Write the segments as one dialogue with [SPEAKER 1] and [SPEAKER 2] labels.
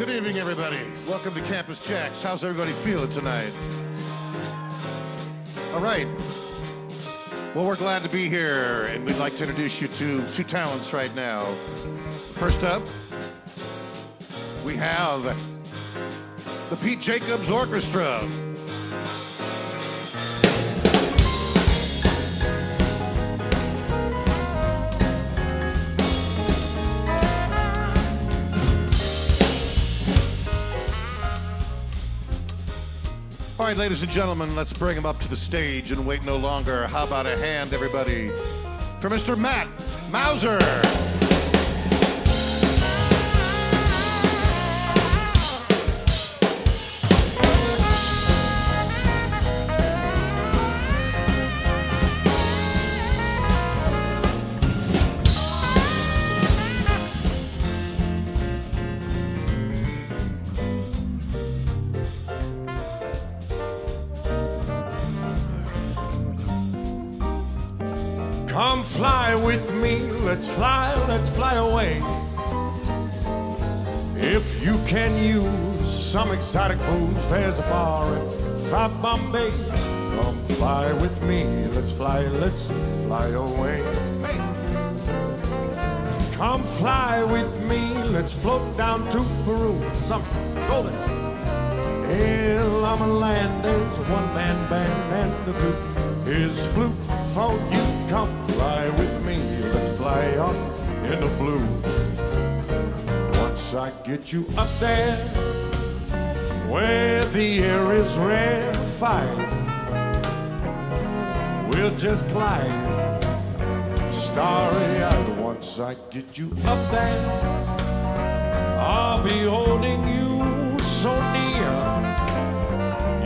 [SPEAKER 1] Good evening, everybody. Welcome to Campus JAX. How's everybody feeling tonight? All right. Well, we're glad to be here, and we'd like to introduce you to two talents right now. First up, we have the Pete Jacobs Orchestra. All right, ladies and gentlemen, let's bring him up to the stage and wait no longer. How about a hand, everybody, for Mr. Matt Mauser.
[SPEAKER 2] Come fly with me, let's fly away. If you can use some exotic booze, there's a bar in Fat Bombay. Come fly with me, let's fly away. Hey. Come fly with me, let's float down to Peru. Some golden. In Lama Land, there's a one-man band and a two. His flute for you. Come fly with me, let's fly off in the blue. Once I get you up there, where the air is rarefied, we'll just glide, starry-eyed. Once I get you up there, I'll be holding you so near.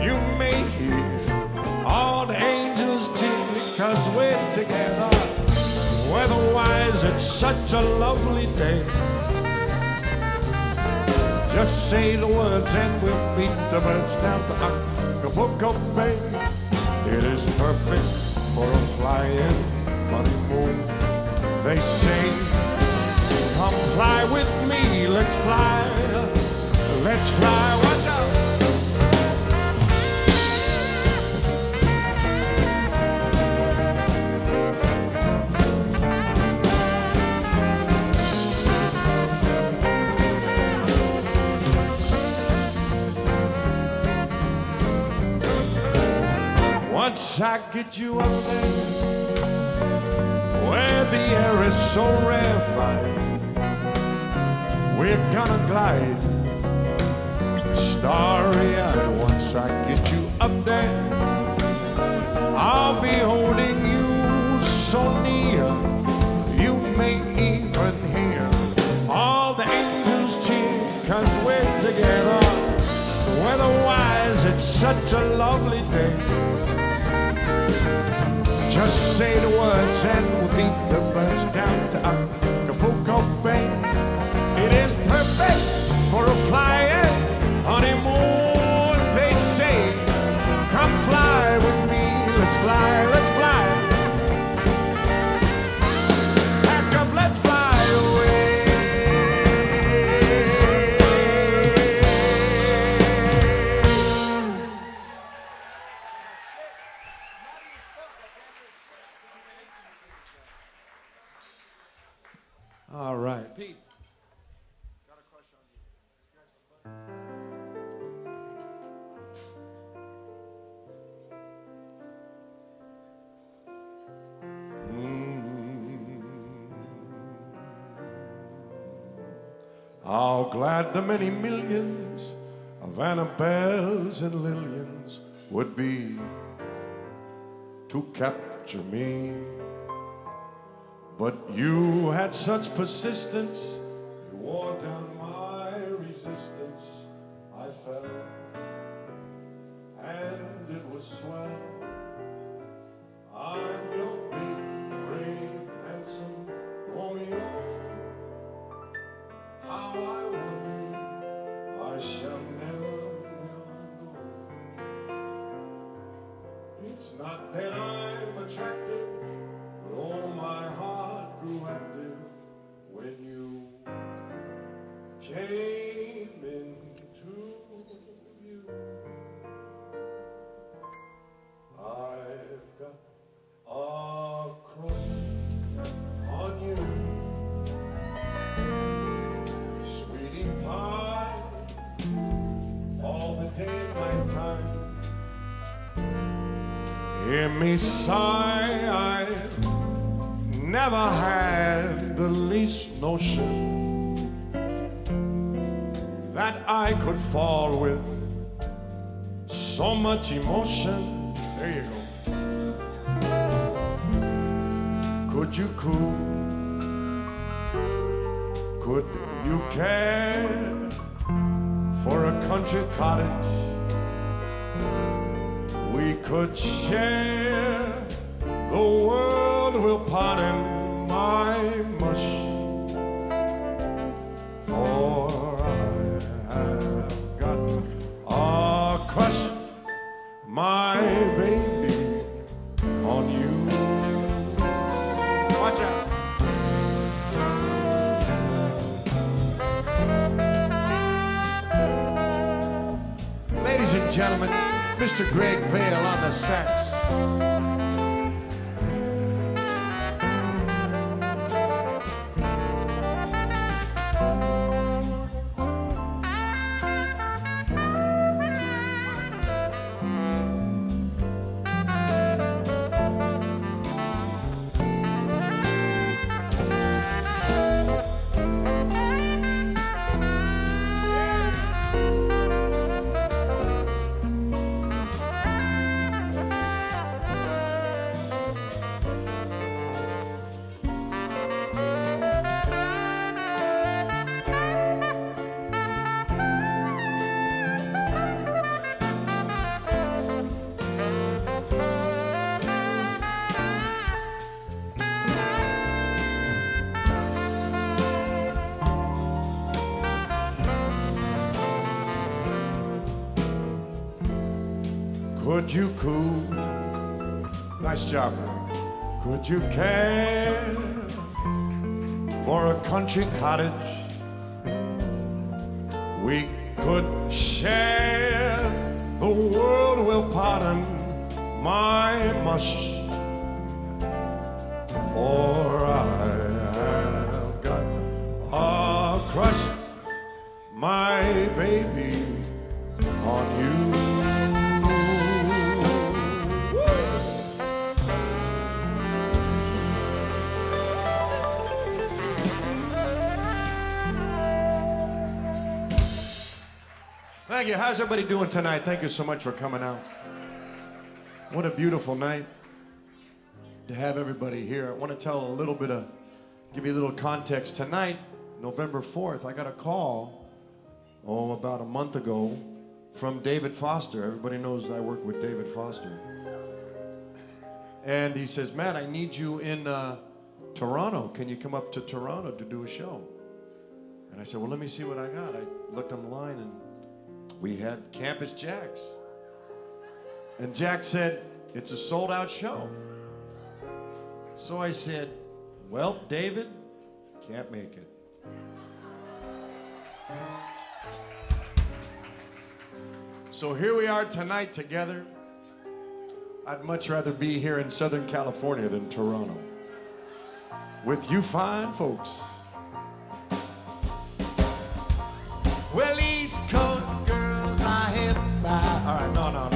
[SPEAKER 2] You may hear all the angels cheer, 'cause we're together. Weather-wise, it's such a lovely day. Just say the words and we'll beat the birds down to Acapulco Bay. It is perfect for a flying honeymoon. They say, come fly with me, let's fly, watch out. Once I get you up there, where the air is so rarefied, we're gonna glide, starry-eyed. Once I get you up there, I'll be holding you so near. You may even hear all the angels cheer, 'cause we're together. Weather-wise, it's such a lovely day. Just say the words and we'll beat the birds down to Acapulco Bay. It is perfect for a flying honeymoon. They say, come fly with me, let's fly. Pack up, let's fly away. All right. Pete. Got a crush on you. How glad the many millions of Annabelles and Lillians would be to capture me. But you had such persistence, you wore down my resistance. I fell, and it was swell. I'm your big, brave, handsome Romeo. How I won you, I shall never know. It's not that I'm attractive, but oh, my heart grew active when you came in. Hear me sigh, I never had the least notion that I could fall with so much emotion. There you go. Could you cool? Could you care for a country cottage? We could share the world will pardon my mush, for I have got a crush, my baby, on you. Watch out. Ladies and gentlemen, Mr. Greg Vale on the sax. Could you cool? Nice job. Could you care for a country cottage? We could share the world will pardon my mush, for I have got a crush, my baby, on you. Thank you. How's everybody doing tonight? Thank you so much for coming out. What a beautiful night to have everybody here. I want to tell a little bit of, give you a little context. Tonight, November 4th, I got a call, about a month ago from David Foster. Everybody knows I work with David Foster. And he says, Matt, I need you in Toronto. Can you come up to Toronto to do a show? And I said, well, let me see what I got. I looked on the line and we had Campus JAX. And JAX said, it's a sold-out show. So I said, well, David, can't make it. So here we are tonight together. I'd much rather be here in Southern California than Toronto with you fine folks. Well, East Coast girls I hit by. All right, no.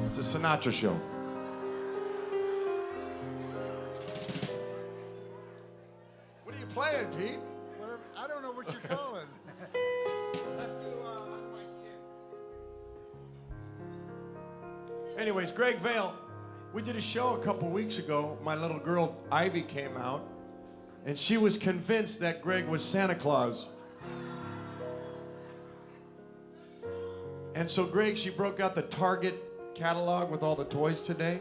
[SPEAKER 2] It's a Sinatra show. What are you playing, Pete?
[SPEAKER 3] Well, I don't know what you're calling.
[SPEAKER 2] Let's do Under My Skin. Anyways, Greg Vale, we did a show a couple weeks ago. My little girl, Ivy, came out, and she was convinced that Greg was Santa Claus. And so, Greg, she broke out the Target catalog with all the toys today.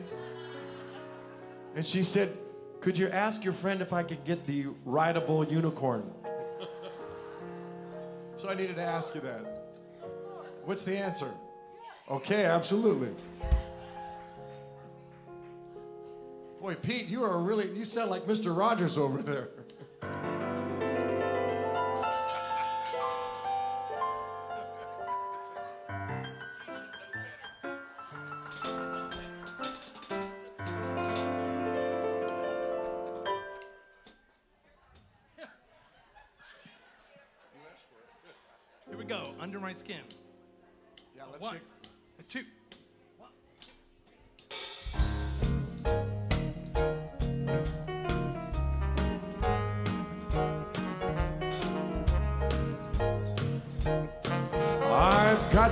[SPEAKER 2] And she said, could you ask your friend if I could get the rideable unicorn? So I needed to ask you that. What's the answer? Okay, absolutely. Boy, Pete, you sound like Mr. Rogers over there.
[SPEAKER 3] Here we go. Under My Skin.
[SPEAKER 2] Yeah, let's
[SPEAKER 3] One,
[SPEAKER 2] get...
[SPEAKER 3] two. 1, 2.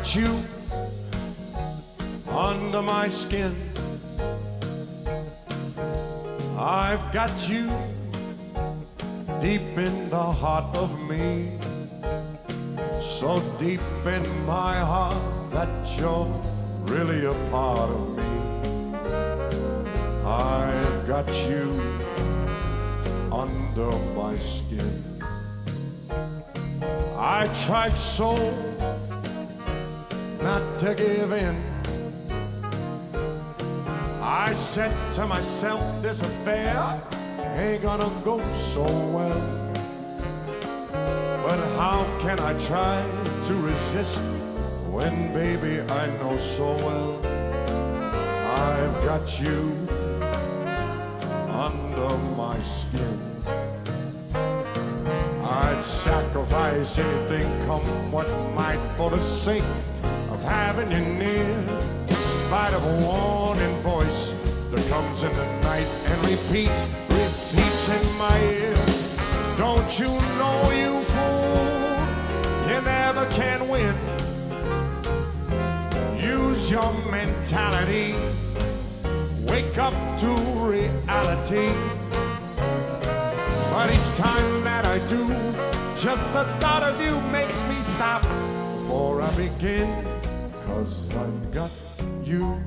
[SPEAKER 2] got you under my skin. I've got you deep in the heart of me, so deep in my heart that you're really a part of me. I've got you under my skin. I tried so not to give in. I said to myself, this affair ain't gonna go so well. But how can I try to resist when, baby, I know so well I've got you under my skin. I'd sacrifice anything, come what might, for the sake of having you near, in spite of a warning voice that comes in the night and repeats in my ear. Don't you know, you fool, you never can win. Use your mentality, wake up to reality. But each time that I do, just the thought of you makes me stop before I begin. 'Cause I've got you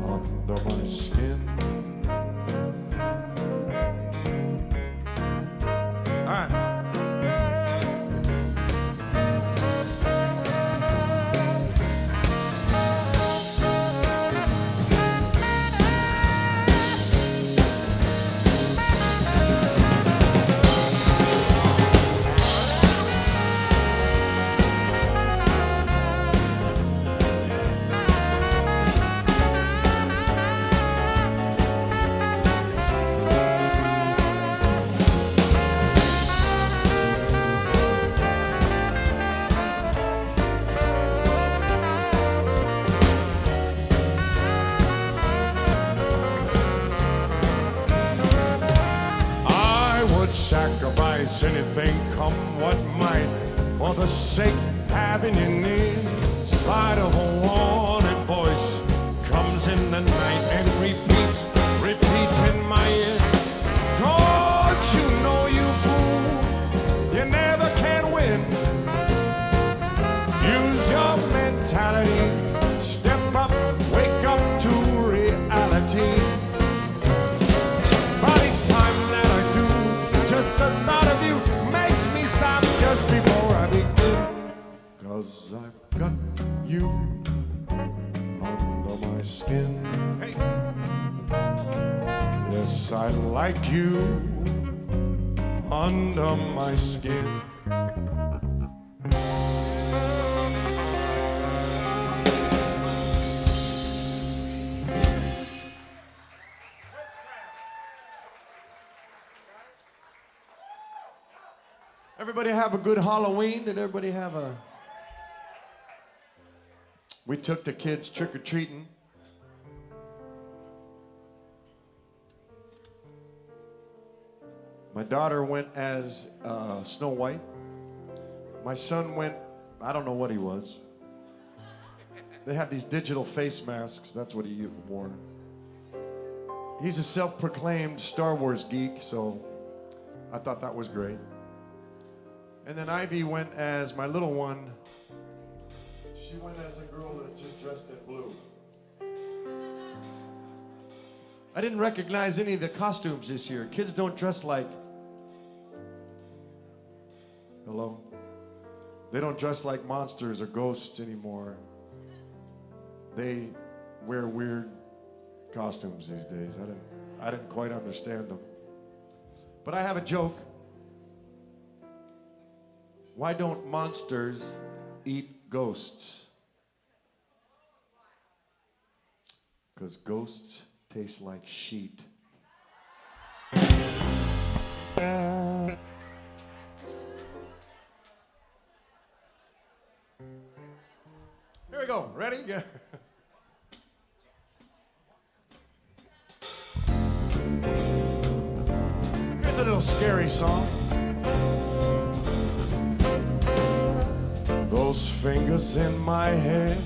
[SPEAKER 2] under my skin. All right. Sacrifice anything, come what might, for the sake of having you near. In spite of a warning voice comes in the night and repeats in my ear. Don't you know, you fool, you never can win. Use your mentality, step up, wake up to reality. The thought of you makes me stop just before I begin. 'Cause I've got you under my skin. Hey. Yes, I like you under my skin. Everybody have a good Halloween? Did everybody have a... We took the kids trick-or-treating. My daughter went as Snow White. My son went, I don't know what he was. They have these digital face masks. That's what he wore. He's a self-proclaimed Star Wars geek, so I thought that was great. And then Ivy went as my little one. She went as a girl that just dressed in blue. I didn't recognize any of the costumes this year. Kids don't dress like... Hello? They don't dress like monsters or ghosts anymore. They wear weird costumes these days. I didn't quite understand them. But I have a joke. Why don't monsters eat ghosts? Because ghosts taste like sheet. Here we go. Ready? Yeah. Here's a little scary song. those fingers in my head.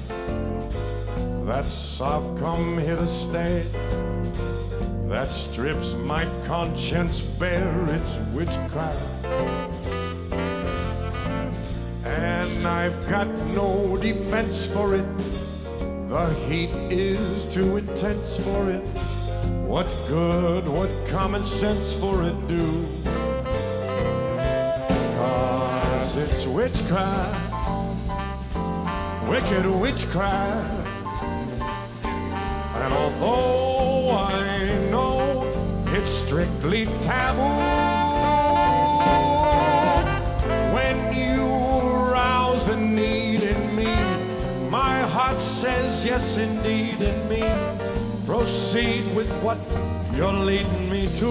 [SPEAKER 2] That's I've come here to stay. That strips my conscience bare. It's witchcraft, and I've got no defense for it. The heat is too intense for it. What good would common sense for it do? 'Cause it's witchcraft, wicked witchcraft. And although I know it's strictly taboo, when you rouse the need in me, my heart says yes indeed in me. Proceed with what you're leading me to.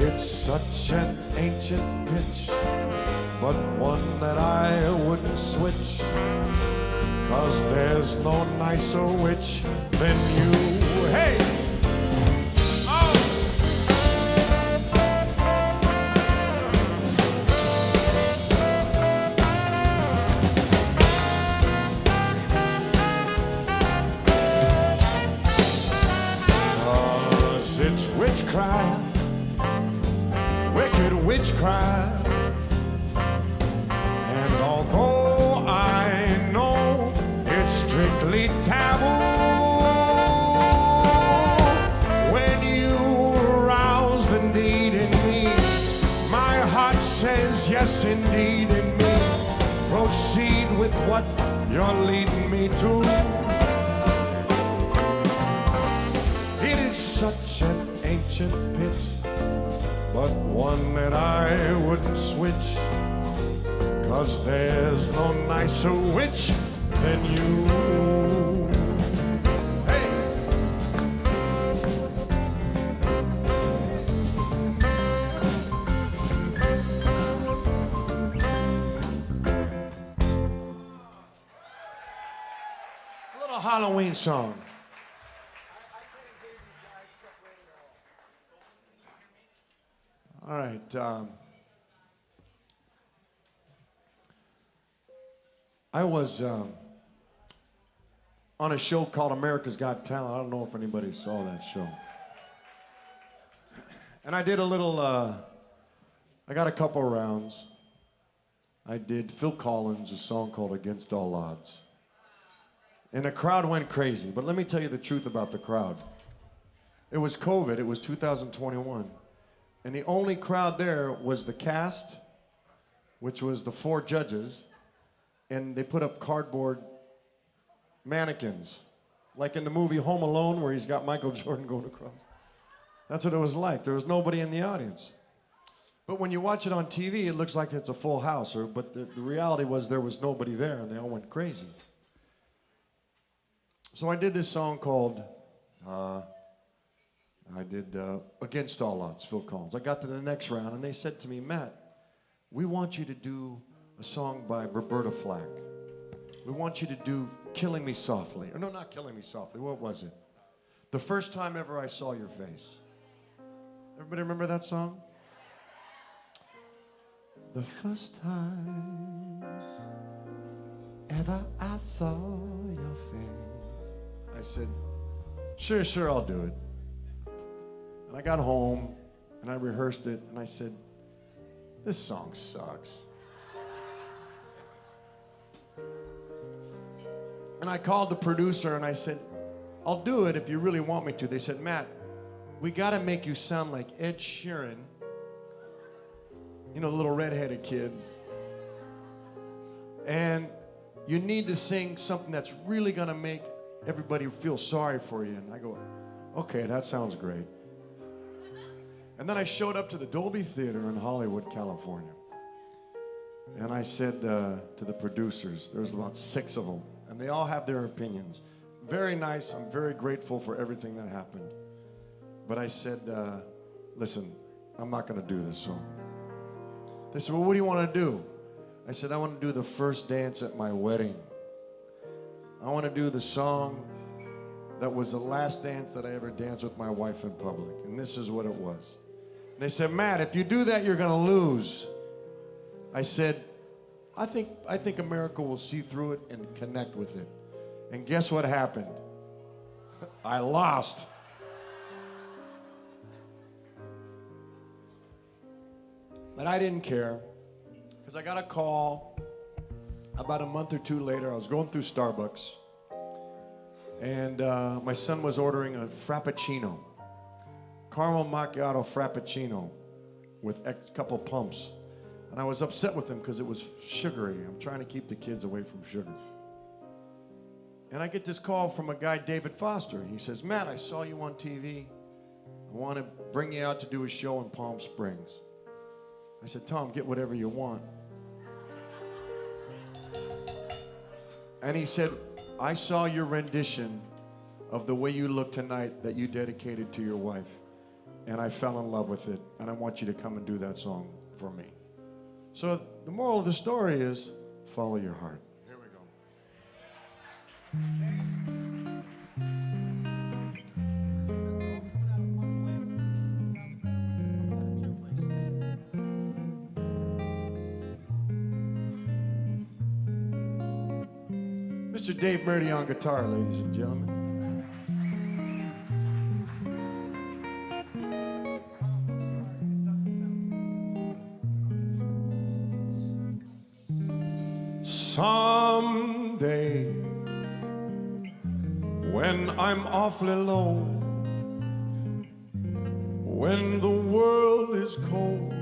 [SPEAKER 2] It's such an ancient pitch, but one that I wouldn't switch. 'Cause there's no nicer witch than you. Hey! Witchcraft, wicked witchcraft. And although I know it's strictly taboo, when you rouse the need in me, my heart says yes indeed in me. Proceed with what you're leading me to. It is such an ancient pitch, but one that I wouldn't switch. 'Cause there's no nicer witch than you. Hey! A little Halloween song. All right. I was on a show called America's Got Talent. I don't know if anybody saw that show. And I did a little, I got a couple rounds. I did Phil Collins, a song called Against All Odds. And the crowd went crazy. But let me tell you the truth about the crowd. It was COVID. It was 2021. And the only crowd there was the cast, which was the 4 judges, and they put up cardboard mannequins, like in the movie Home Alone where he's got Michael Jordan going across. That's what it was like. There was nobody in the audience. But when you watch it on TV, it looks like it's a full house, but the reality was there was nobody there, and they all went crazy. So I did this song called... Against All Odds, Phil Collins. I got to the next round, and they said to me, Matt, we want you to do a song by Roberta Flack. We want you to do Killing Me Softly. Or no, not Killing Me Softly. What was it? The First Time Ever I Saw Your Face. Everybody remember that song? The first time ever I saw your face. I said, sure, I'll do it. And I got home, and I rehearsed it, and I said, this song sucks. And I called the producer, and I said, I'll do it if you really want me to. They said, Matt, we got to make you sound like Ed Sheeran. You know, the little redheaded kid. And you need to sing something that's really going to make everybody feel sorry for you. And I go, okay, that sounds great. And then I showed up to the Dolby Theater in Hollywood, California. And I said to the producers, there's about 6 of them, and they all have their opinions. Very nice. I'm very grateful for everything that happened. But I said, listen, I'm not going to do this song. They said, well, what do you want to do? I said, I want to do the first dance at my wedding. I want to do the song that was the last dance that I ever danced with my wife in public. And this is what it was. And they said, Matt, if you do that, you're going to lose. I said, I think America will see through it and connect with it. And guess what happened? I lost. But I didn't care, because I got a call about a month or two later. I was going through Starbucks, and my son was ordering a Frappuccino, caramel macchiato Frappuccino with a couple pumps. And I was upset with him because it was sugary. I'm trying to keep the kids away from sugar. And I get this call from a guy, David Foster. He says, Matt, I saw you on TV. I want to bring you out to do a show in Palm Springs. I said, Tom, get whatever you want. And he said, I saw your rendition of The Way You Look Tonight that you dedicated to your wife. And I fell in love with it. And I want you to come and do that song for me. So the moral of the story is, follow your heart. Here we go. Mr. Dave Murdy on guitar, ladies and gentlemen. Someday, when I'm awfully low, when the world is cold,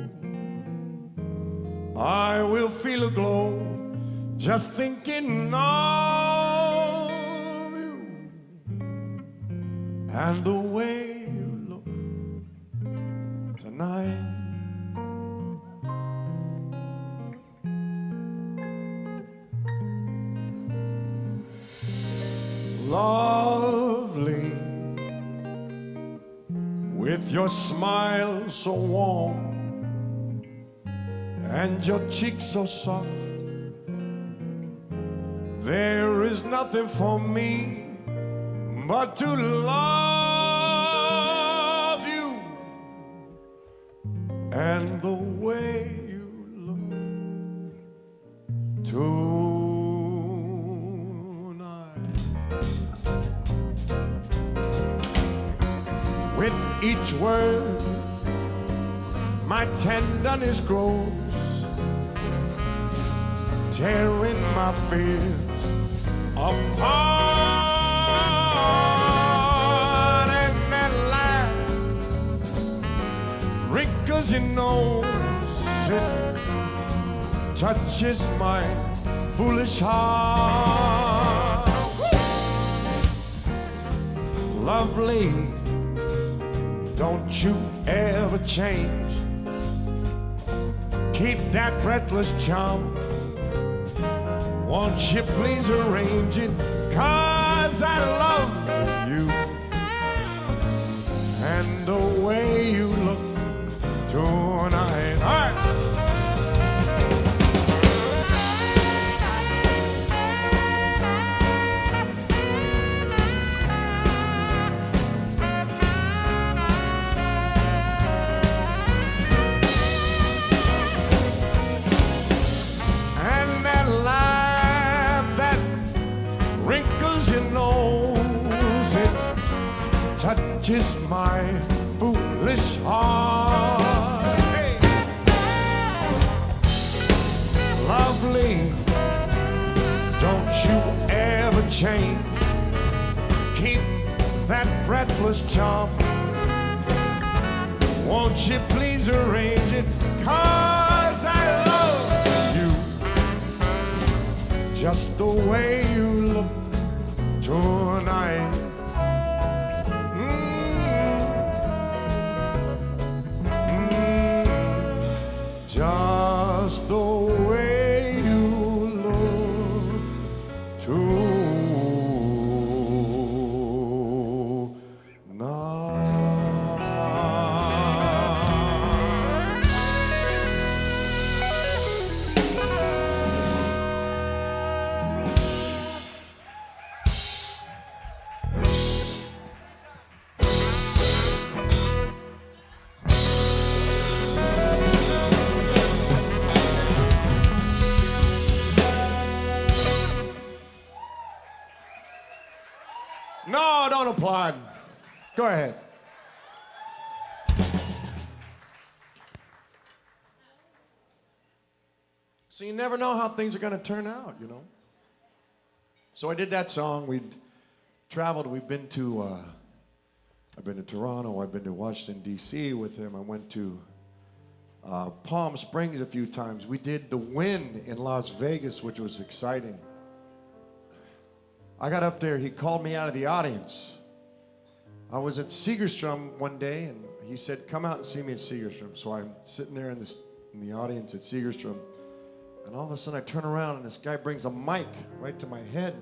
[SPEAKER 2] I will feel a glow just thinking of you and the way you look tonight. Lovely, with your smile so warm and your cheeks so soft, there is nothing for me but to love you and the way you look tonight. With each word, my tenderness grows, tearing my fears apart. And that laugh wrinkles your nose, it touches my foolish heart. Lovely, don't you ever change. Keep that breathless charm. Won't you please arrange it? 'Cause I love you and the way you look tonight. All right. Touches my foolish heart. Hey. Lovely, don't you ever change. Keep that breathless charm. Won't you please arrange it? 'Cause I love you just the way you look tonight. Just the way you look tonight. No, don't applaud. Go ahead. So you never know how things are going to turn out, you know. So I did that song. We'd traveled. I've been to Toronto. I've been to Washington, D.C. with him. I went to Palm Springs a few times. We did the Win in Las Vegas, which was exciting. I got up there. He called me out of the audience. I was at Segerstrom one day, and he said, come out and see me at Segerstrom. So I'm sitting there in the audience at Segerstrom. And all of a sudden, I turn around, and this guy brings a mic right to my head.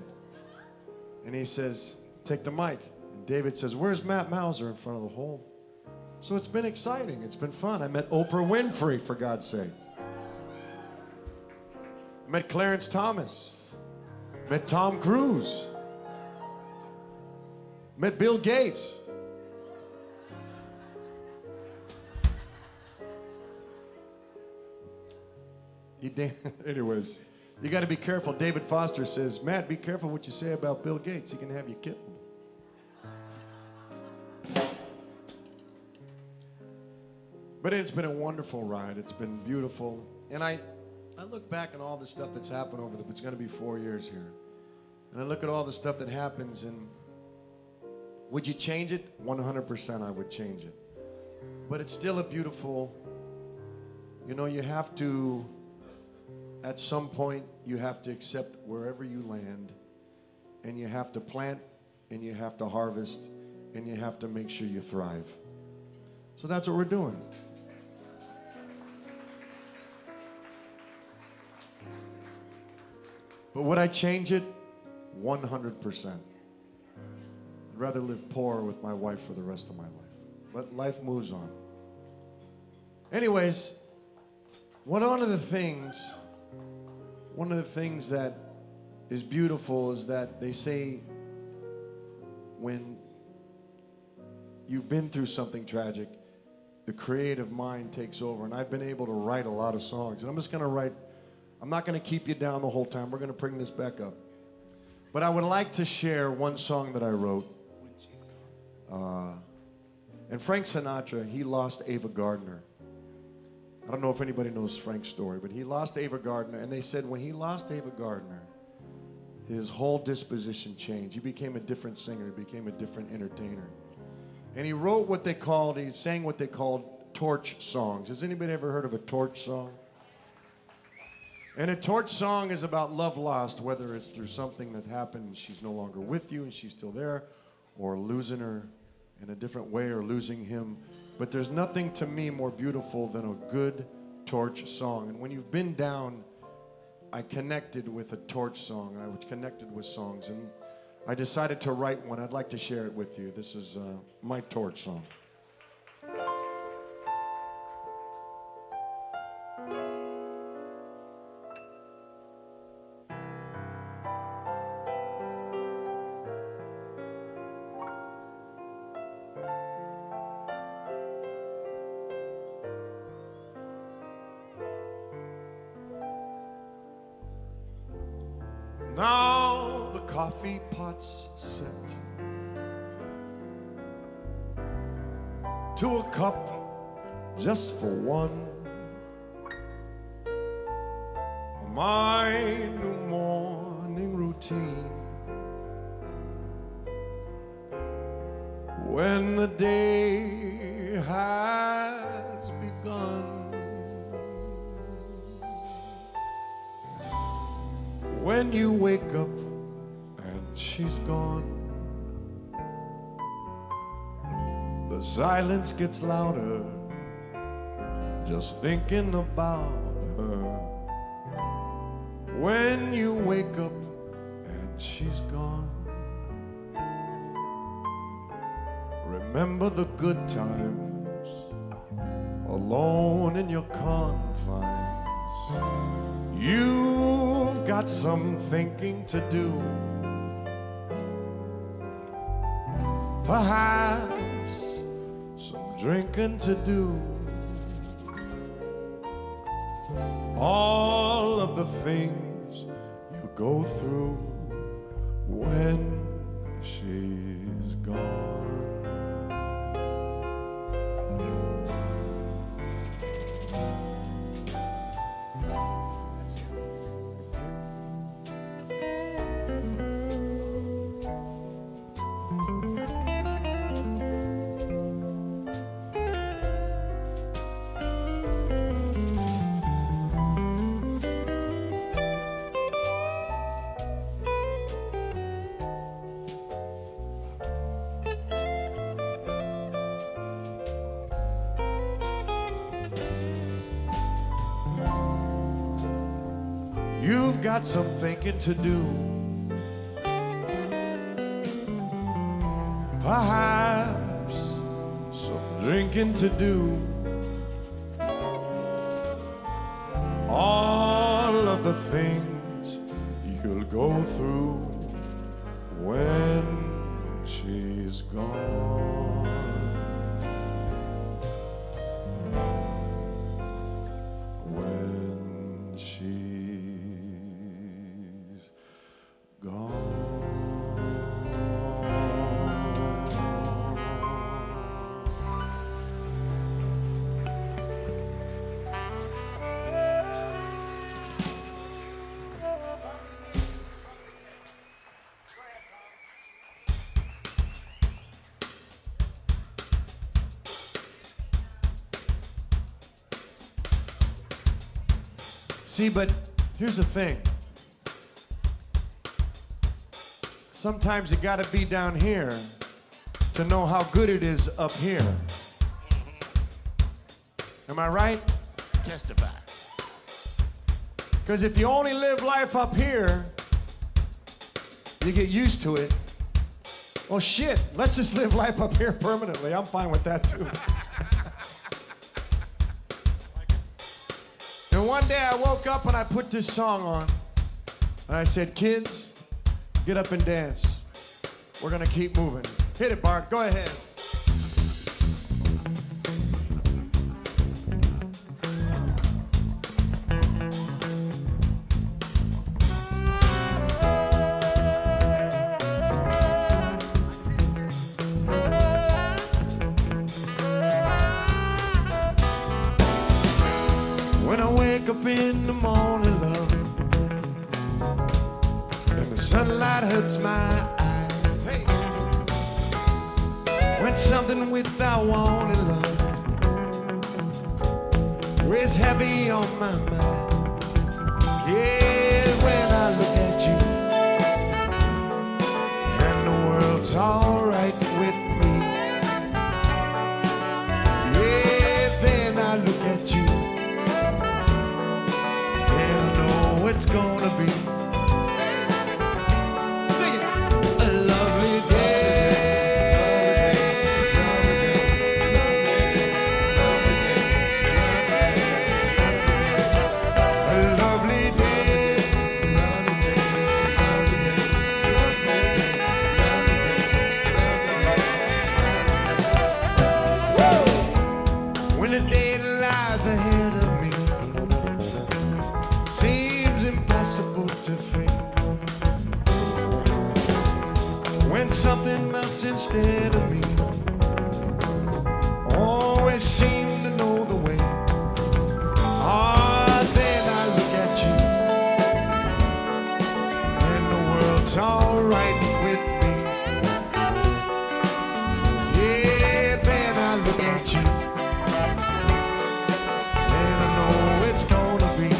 [SPEAKER 2] And he says, take the mic. And David says, where's Matt Mauser in front of the hole? So it's been exciting. It's been fun. I met Oprah Winfrey, for God's sake. Met Clarence Thomas. Met Tom Cruise. Met Bill Gates. Anyways, you got to be careful. David Foster says, Matt, be careful what you say about Bill Gates. He can have you killed. But it's been a wonderful ride. It's been beautiful. And I look back on all the stuff that's happened it's going to be 4 years here. And I look at all the stuff that happens, and would you change it? 100% I would change it. But it's still a beautiful, you know, you have to, at some point, you have to accept wherever you land, and you have to plant, and you have to harvest, and you have to make sure you thrive. So that's what we're doing. But would I change it? 100%. I'd rather live poor with my wife for the rest of my life. But life moves on. Anyways, one of the things that is beautiful is that they say when you've been through something tragic, the creative mind takes over. And I've been able to write a lot of songs. And I'm just going to write. I'm not going to keep you down the whole time. We're going to bring this back up. But I would like to share one song that I wrote. And Frank Sinatra, he lost Ava Gardner. I don't know if anybody knows Frank's story, but he lost Ava Gardner. And they said when he lost Ava Gardner, his whole disposition changed. He became a different singer. He became a different entertainer. And he wrote he sang what they called torch songs. Has anybody ever heard of a torch song? And a torch song is about love lost, whether it's through something that happened and she's no longer with you and she's still there, or losing her in a different way, or losing him. But there's nothing to me more beautiful than a good torch song. And when you've been down, I connected with a torch song. I was connected with songs, and I decided to write one. I'd like to share it with you. This is my torch song. Now the coffee pot's set to a cup just for one. My new morning routine. When the day has begun. When you wake up and she's gone, the silence gets louder, just thinking about her. When you wake up and she's gone, remember the good times, alone in your confines. You've got some thinking to do, perhaps some drinking to do. All of the things you go through when she's got some thinking to do. Perhaps some drinking to do. All of the things you'll go through when she's gone. When she's gone. See, but here's the thing. Sometimes you gotta be down here to know how good it is up here. Am I right?
[SPEAKER 1] Testify.
[SPEAKER 2] Because if you only live life up here, you get used to it. Well, shit, let's just live life up here permanently. I'm fine with that too. And one day I woke up and I put this song on. And I said, kids, get up and dance. We're gonna keep moving. Hit it, Bart, go ahead. When I wake up in the morning, love, and the sunlight hurts my eyes. Hey. When something without wanting, love, weighs heavy on my mind. Yeah, when I look at you, and the world's all right with me. Yeah, then I look at you. It's gonna be, sing it, a lovely day, a lovely day, Woo! When the day lies ahead of me impossible to fake. When something melts instead of me, always seem to know the way. Ah, then I look at you, and the world's all right with me. Yeah, then I look at you, and I know it's gonna be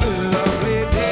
[SPEAKER 2] a lovely day.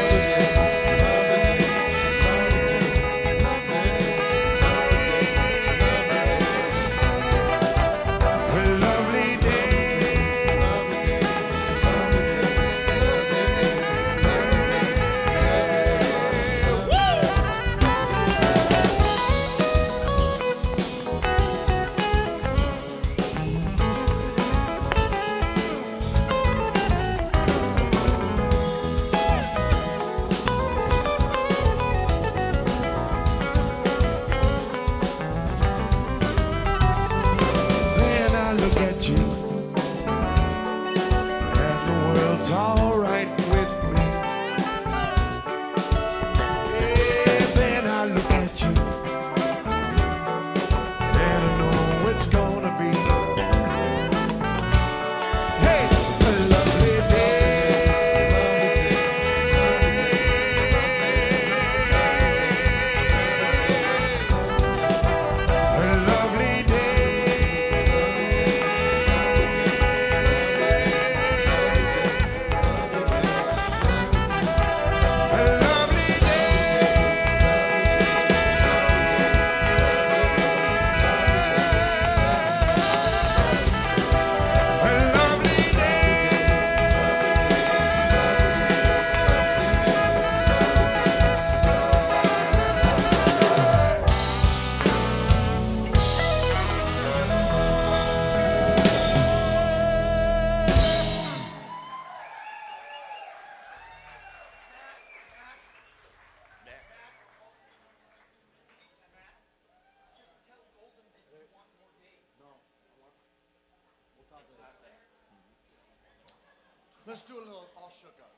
[SPEAKER 2] Let's do a little all shook up.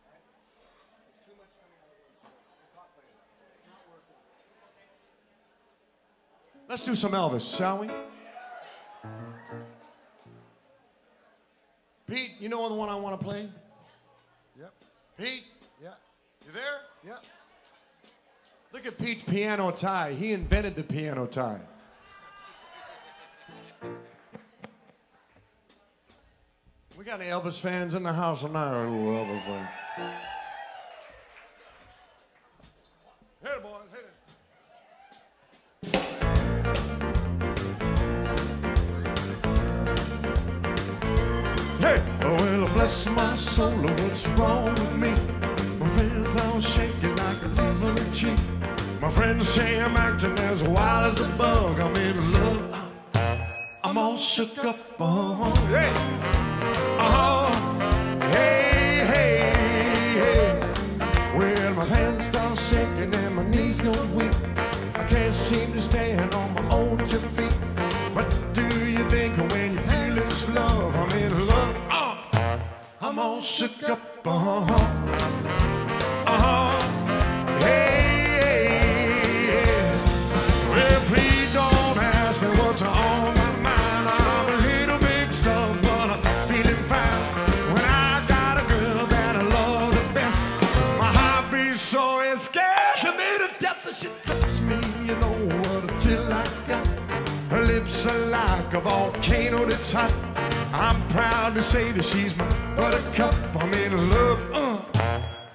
[SPEAKER 2] There's too much coming out of one side. It's not working. Let's do some Elvis, shall we? Pete, you know the one I want to play?
[SPEAKER 3] Yep.
[SPEAKER 2] Pete,
[SPEAKER 3] Yeah.
[SPEAKER 2] you there?
[SPEAKER 3] Yep.
[SPEAKER 2] Look at Pete's piano tie. He invented the piano tie. We got any Elvis fans in the house tonight? Or little Elvis fans? Hit it, boys, hit it. Hey, oh, well, bless my soul, what's wrong with me? My friends all shaking like a leaf on a tree. My friends say I'm acting as wild as a bug. I'm in love. I'm all shook up. Hey, hey, hey, hey. Well, my hands start shaking and my knees go weak. I can't seem to stand on my own 2 feet. What do you think when you feel this love? I'm in love. I'm all shook up. Hey, hey, hey. Well, please don't ask me what's on my mind. I'm a little mixed up, but I'm feeling fine. When I got a girl that I love the best, my heart beats so it's scared to me to death. But she touches me, you know what I feel like that. Her lips are like a volcano that's hot. I'm proud to say that she's my buttercup. I'm in love.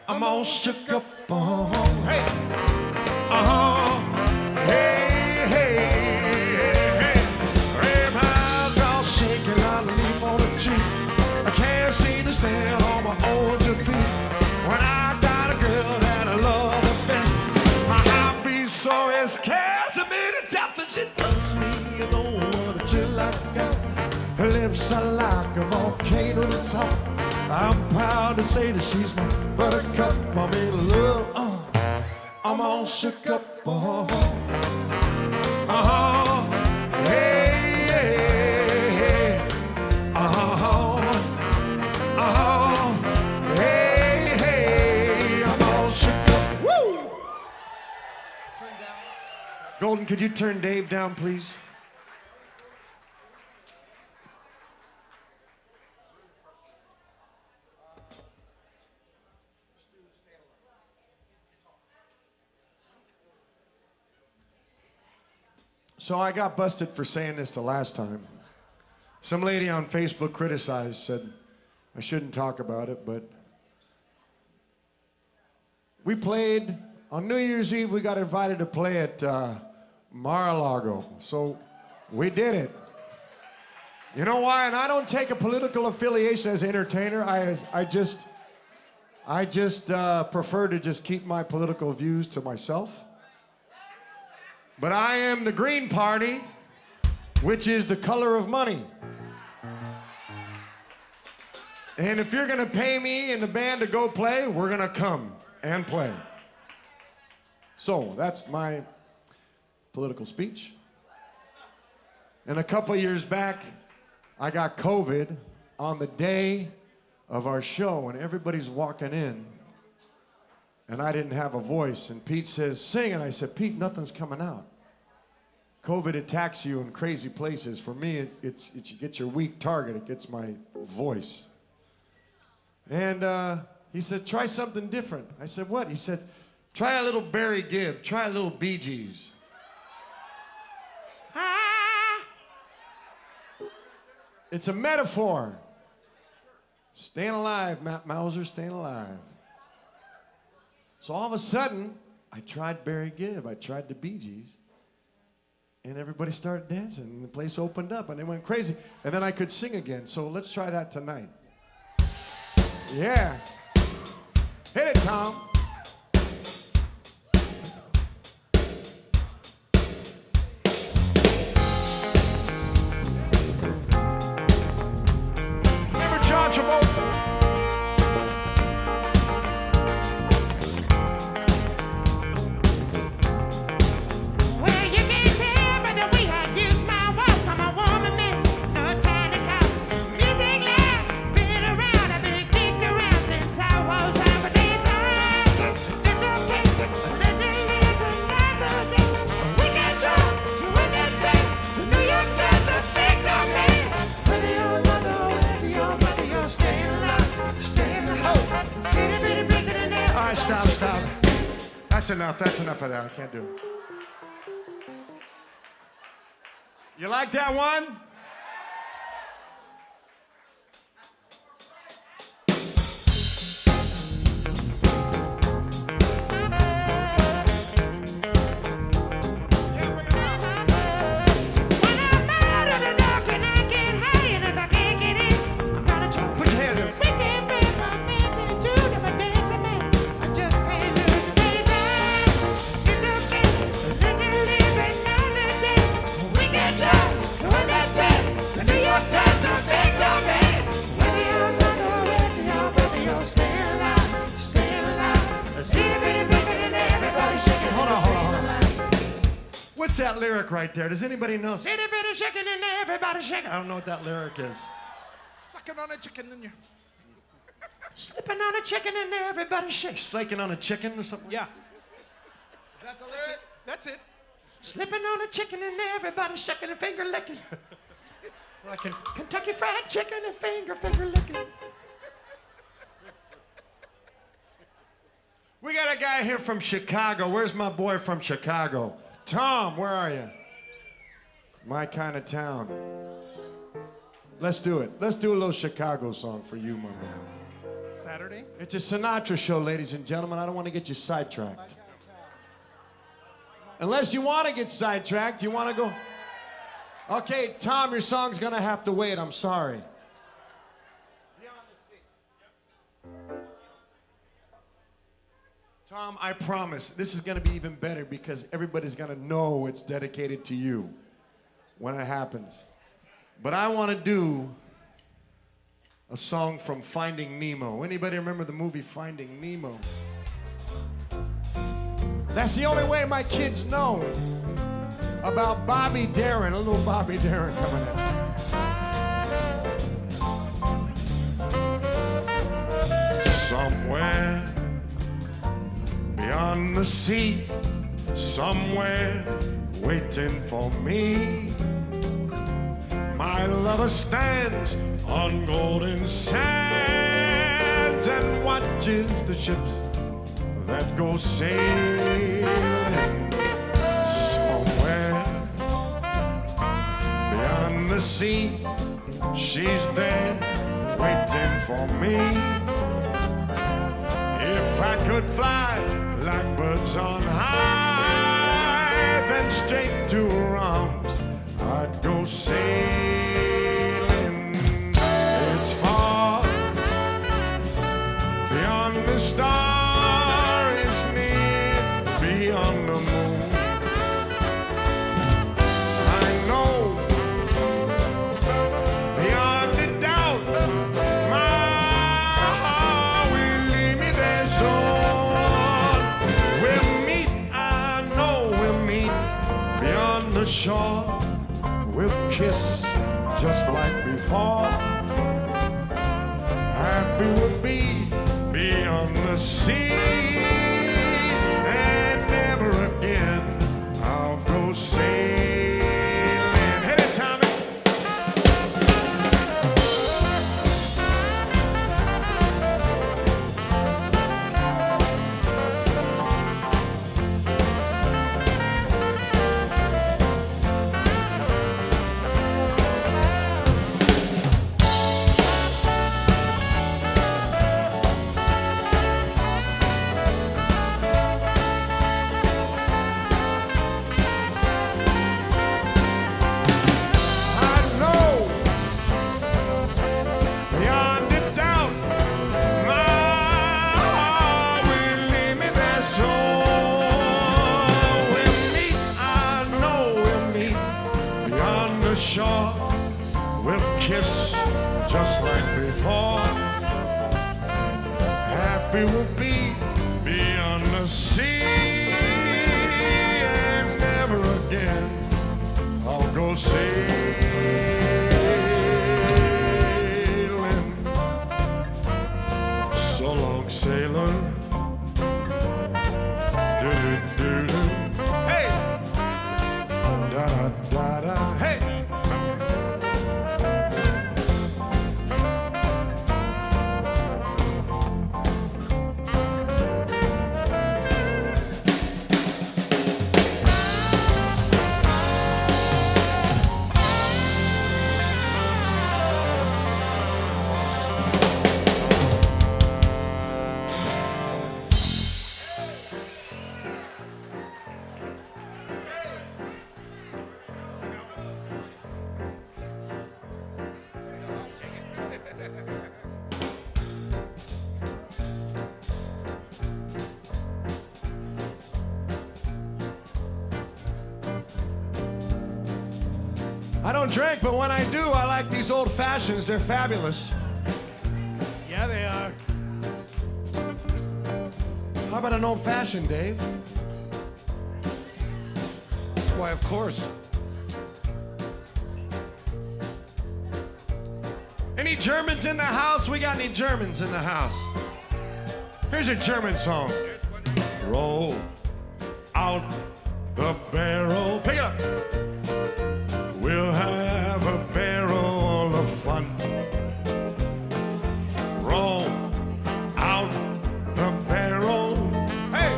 [SPEAKER 2] I'm all shook up. Hey. Hey, hey, hey. Everybody's all shaking like a leaf on a tree. I can't seem to stand on my own 2 feet. When I got a girl that I love the best, my heart beats so it scares me to death. And she touches me, you know what I feel like that. Her lips are like a volcano that's hot. I'm proud to say that she's my buttercup. I'm in love. I'm all shook up. Hey, hey, hey. Hey, hey. I'm all shook up. Woo! Golden, could you turn Dave down, please? So I got busted for saying this the last time. Some lady on Facebook criticized, said I shouldn't talk about it, but we played, on New Year's Eve, we got invited to play at Mar-a-Lago. So we did it. You know why? And I don't take a political affiliation as an entertainer. I just prefer to just keep my political views to myself. But I am the Green Party, which is the color of money. And if you're gonna pay me and the band to go play, we're gonna come and play. So that's my political speech. And a couple years back, I got COVID on the day of our show, and everybody's walking in. And I didn't have a voice, and Pete says, sing, and I said, Pete, nothing's coming out. COVID attacks you in crazy places. For me, it gets your weak target, it gets my voice. And he said, try something different. I said, what? He said, try a little Barry Gibb, try a little Bee Gees. It's a metaphor. Staying alive, Mauser, staying alive. So all of a sudden, I tried Barry Gibb, I tried the Bee Gees, and everybody started dancing, and the place opened up, and they went crazy. And then I could sing again, so let's try that tonight. Yeah. Hit it, Tom. Remember John Travolta?
[SPEAKER 4] Music loud,
[SPEAKER 2] That's enough. That's enough of that. I can't do it. You like that one? What's that lyric right there? Does anybody know? Itty bitty chicken and everybody shaking. I don't know what that lyric is.
[SPEAKER 3] Sucking on a chicken and you're
[SPEAKER 2] Slipping on a chicken and everybody shaking. Slaking on a chicken or something?
[SPEAKER 3] yeah. Is that the lyric? That's it.
[SPEAKER 2] Slipping on a chicken and everybody shaking and finger licking. Like Kentucky Fried Chicken and finger licking. We got a guy here from Chicago. Where's my boy from Chicago? Tom, where are you? My kind of town. Let's do it. Let's do a little Chicago song for you, my man.
[SPEAKER 3] Saturday?
[SPEAKER 2] It's a Sinatra show, ladies and gentlemen. I don't want to get you sidetracked. Unless you want to get sidetracked, you want to go? Okay, Tom, your song's going to have to wait. I'm sorry. Tom, I promise, this is going to be even better because everybody's going to know it's dedicated to you when it happens. But I want to do a song from Finding Nemo. Anybody remember the movie Finding Nemo? That's the only way my kids know about Bobby Darin, a little Bobby Darin coming in. Somewhere beyond the sea, somewhere waiting for me, my lover stands on golden sands and watches the ships that go sailing. Somewhere beyond the sea, she's there waiting for me. If I could fly like birds on high, then straight to her arms I'd go sailing. It's far beyond the star, it's near beyond the moon. I know beyond a doubt my heart will lead me there soon. We'll meet, I know we'll meet beyond the shore. We'll kiss just like before. Happy we'll be beyond the sea, and never again I'll go sailing. Hit it, Tommy. Shore, we'll kiss just like before. Happy we'll be beyond the sea, and never again I'll go sailing. So long, sailor. Do-do-do-do. Hey! Da-da-da-da. Hey! I don't drink, but when I do, I like these old fashions. They're fabulous.
[SPEAKER 3] Yeah, they are.
[SPEAKER 2] How about an old fashioned, Dave?
[SPEAKER 1] Why, of course.
[SPEAKER 2] Any Germans in the house? We got any Germans in the house? Here's a German song. Roll out the barrel. Pick it up. We'll have a barrel of fun. Roll out the barrel. Hey!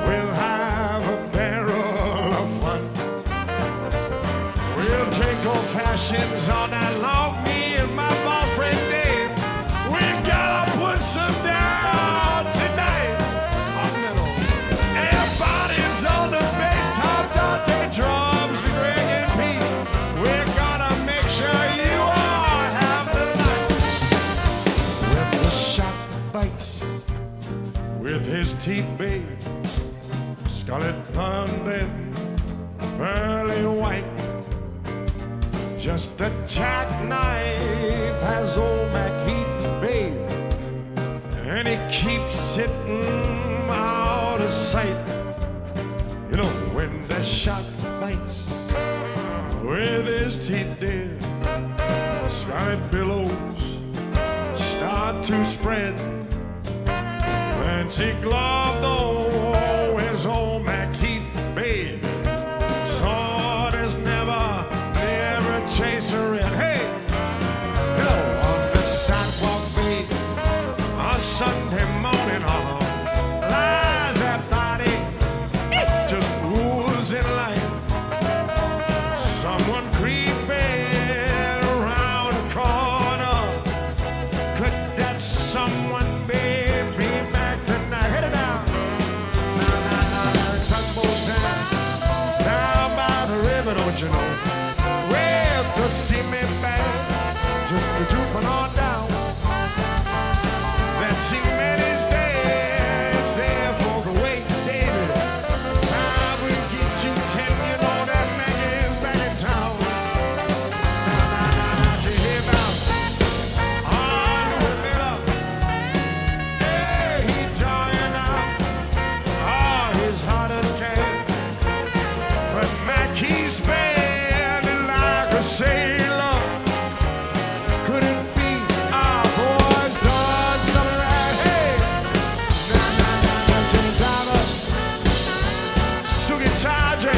[SPEAKER 2] We'll have a barrel of fun. We'll drink old fashions all night long. Me and my boyfriend Dave. We gotta put some down tonight. Everybody's on the bass, top Dante drums, Greg and Pete. We're gonna make sure you all have the night. With the shot bites, with his teeth big, scarlet blonde, pearly white. Just a jackknife has old MacHeath, babe, and he keeps sitting out of sight. You know, when the shot bites with his teeth, dear, scarlet billows start to spread. Fancy glove, though, his old MacHeath, babe, sword is never chaser in. Hey, you know, on the sidewalk, babe, on Sunday morning, lies that body just oozing light. Someone creeping around the corner. Could that someone be back tonight? Hit it down. Tugboat down by the river, don't you know? To see me back, just to drooping on down. That cement is there, it's there for the weight, David. I will get you 10, you know that man is back in town. Now, you hear about on with it up. Yeah, he's dying out. Oh, he's hot as can. But Mackey's bad. Sailor, could it be our boys done something right? Hey, Jimmy Driver, Sugi Taji,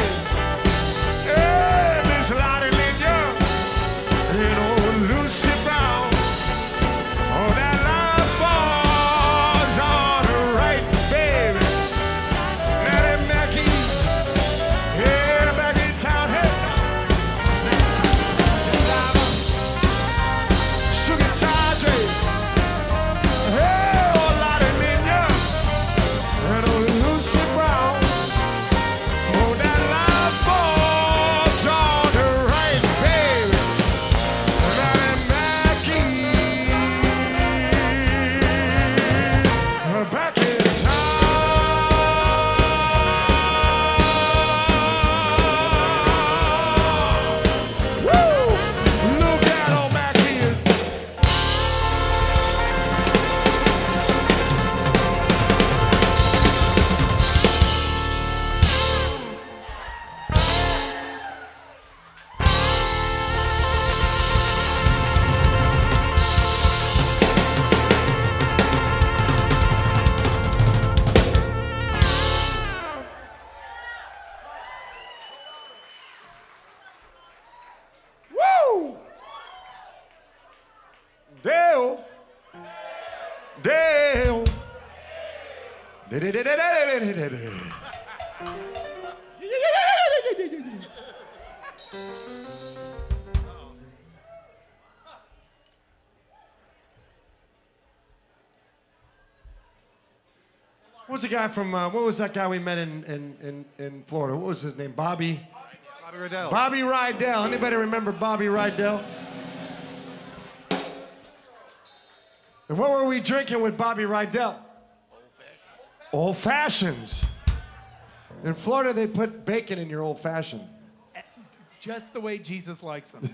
[SPEAKER 2] hey, Miss Lottie Linya, and old Lucy Brown. Oh, that line falls on the right, baby. Now that Mackie, yeah, back in town, hey. What was the guy from, what was that guy we met in Florida? What was his name? Bobby
[SPEAKER 1] Rydell.
[SPEAKER 2] Bobby Rydell. Anybody remember Bobby Rydell? And what were we drinking with Bobby Rydell? Old fashions. In Florida, they put bacon in your old fashioned.
[SPEAKER 3] just the way Jesus likes them.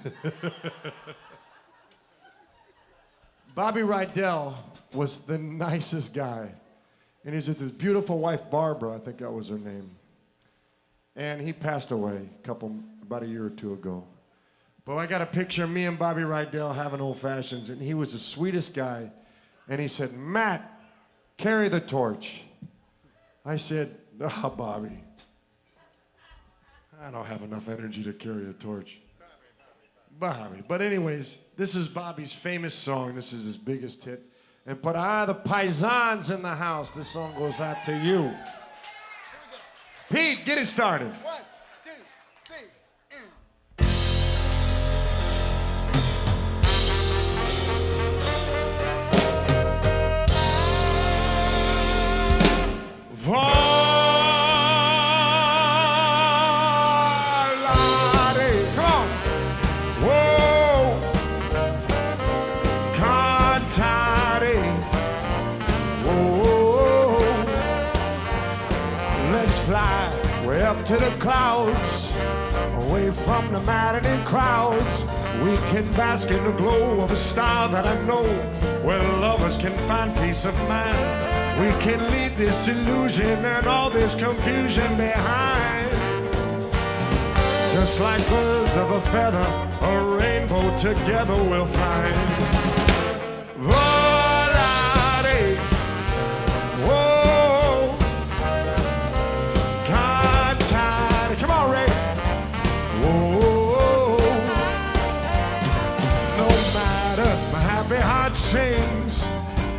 [SPEAKER 2] Bobby Rydell was the nicest guy. And he's with his beautiful wife, Barbara, I think that was her name. And he passed away about a year or two ago. But I got a picture of me and Bobby Rydell having old fashions, and he was the sweetest guy. And he said, Matt, carry the torch. I said, oh, Bobby, I don't have enough energy to carry a torch. Bobby. But anyways, this is Bobby's famous song. This is his biggest hit. And put the paisans in the house. This song goes out to you. Pete, get it started.
[SPEAKER 4] 1, 2, 3,
[SPEAKER 2] Volare. Come on. Whoa. Cantare. Whoa. Let's fly way up to the clouds, away from the maddening crowds. We can bask in the glow of a star that I know, where lovers can find peace of mind. We can leave this illusion and all this confusion behind. Just like birds of a feather, a rainbow together we'll find. Volare. Whoa. Cantare. Come on, Ray. Whoa. No matter my happy heart sings,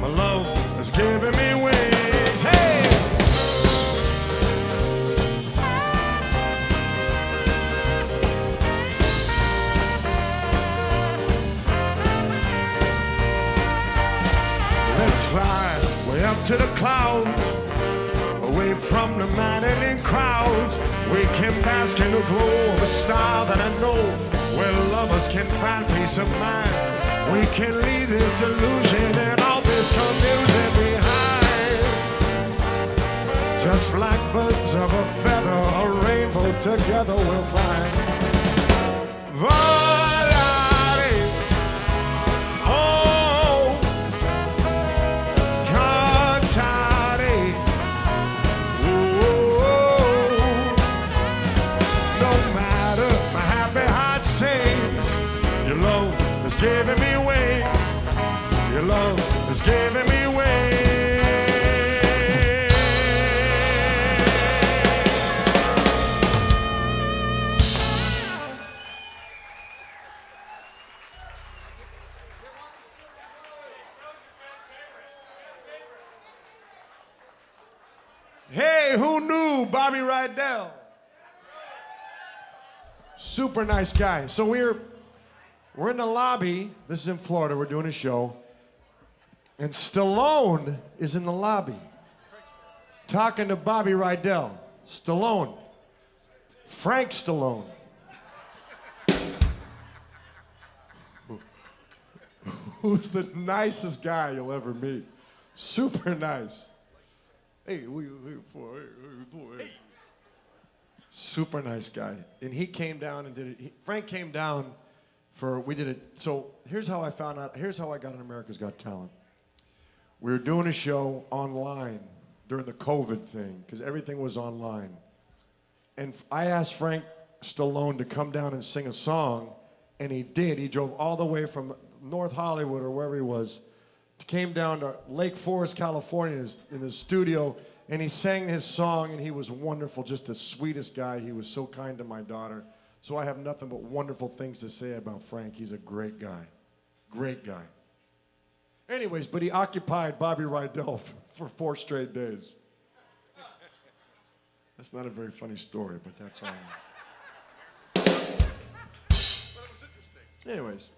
[SPEAKER 2] my love has given me wings. Hey! Let's fly way up to the clouds, away from the maddening crowds. We can bask in the glow of a star that I know, where lovers can find peace of mind. We can leave this illusion and all this confusion behind. Just like birds of a feather, a rainbow together we'll fly. Volare. Oh. Cantare. Whoa. No matter my happy heart sings, your love has given me wings. Your love has given me wings. Hey, who knew Bobby Rydell? Super nice guy. So we're in the lobby. This is in Florida. We're doing a show. And Stallone is in the lobby talking to Bobby Rydell. Stallone. Frank Stallone. Who's the nicest guy you'll ever meet. Super nice. Hey, super nice guy. And he came down and did it. Frank came down we did it. So here's how I found out. Here's how I got on America's Got Talent. We were doing a show online during the COVID thing, because everything was online. And I asked Frank Stallone to come down and sing a song, and he did. He drove all the way from North Hollywood or wherever he was, came down to Lake Forest, California in his studio, and he sang his song, and he was wonderful, just the sweetest guy. He was so kind to my daughter. So I have nothing but wonderful things to say about Frank. He's a great guy. Great guy. Anyways, but he occupied Bobby Rydell for 4 straight days. That's not a very funny story, but that's all right. But it was interesting. Anyways,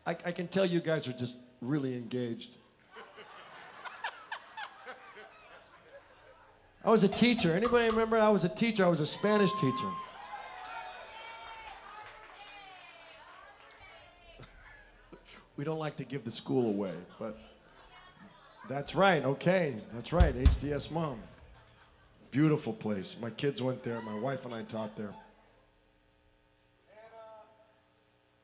[SPEAKER 2] I can tell you guys are just really engaged. I was a teacher. Anybody remember I was a teacher? I was a Spanish teacher. We don't like to give the school away, but that's right, okay. That's right, HDS Mom. Beautiful place. My kids went there. My wife and I taught there.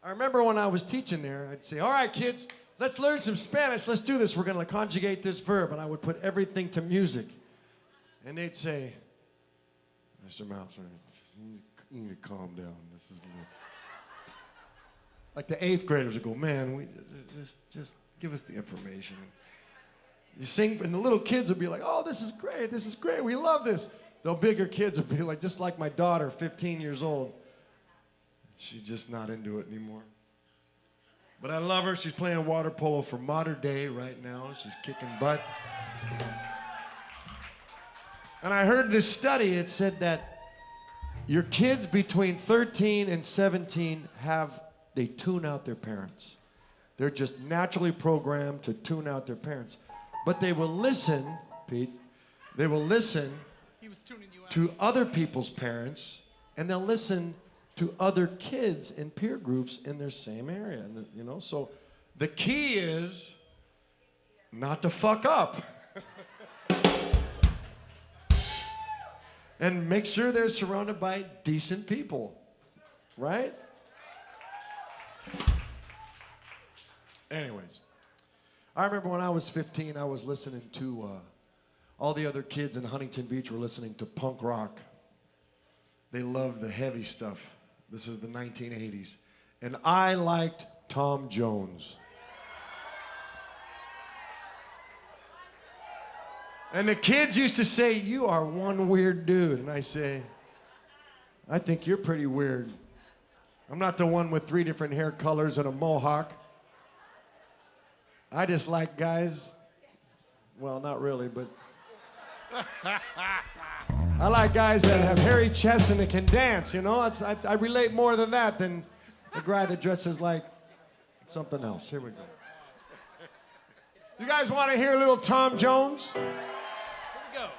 [SPEAKER 5] I remember when I was teaching there, I'd say, all right, kids, let's learn some Spanish. Let's do this. We're going to conjugate this verb. And I would put everything to music. And they'd say, Mr. Mauser, you need to calm down. This is a little... Like the 8th graders would go, man, just give us the information. You sing, and the little kids would be like, oh, this is great, we love this. The bigger kids would be like, just like my daughter, 15 years old. She's just not into it anymore. But I love her. She's playing water polo for modern day right now. She's kicking butt. And I heard this study. It said that your kids between 13 and 17 they tune out their parents. They're just naturally programmed to tune out their parents. But they will listen, Pete, they will listen to other people's parents, and they'll listen to other kids in peer groups in their same area. And you know, so the key is not to fuck up. And make sure they're surrounded by decent people, right? Anyways, I remember when I was 15, I was listening to, all the other kids in Huntington Beach were listening to punk rock. They loved the heavy stuff. This is the 1980s. And I liked Tom Jones. And the kids used to say, you are one weird dude. And I say, I think you're pretty weird. I'm not the one with 3 different hair colors and a mohawk. I just like guys, well, not really, but I like guys that have hairy chests and that can dance, you know? I relate more than that than a guy that dresses like something else. Here we go. You guys want to hear a little Tom Jones?
[SPEAKER 3] Here we go.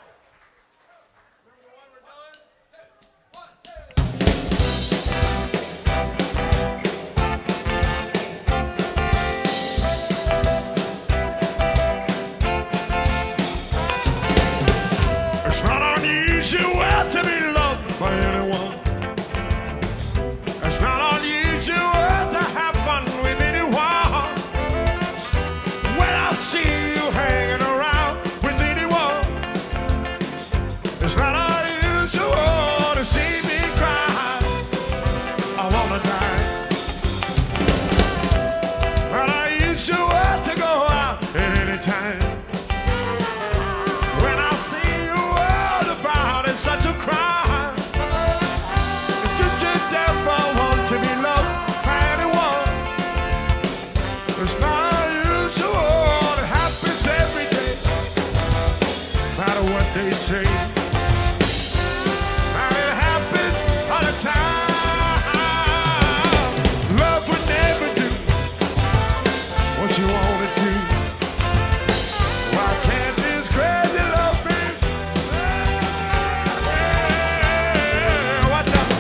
[SPEAKER 2] It's not unusual to be loved by anyone. It's not unusual to have fun with anyone. When I see you hanging around with anyone, it's not unusual to see me cry. I wanna die. Not unusual to go out at any time. When I see you all about, it's such a crime. If you ever want to be loved by anyone, it's not unusual. It happens every day. No matter what they say, and it happens all the time. Love would never do what you want it to. Why can't this crazy love be? Watch out.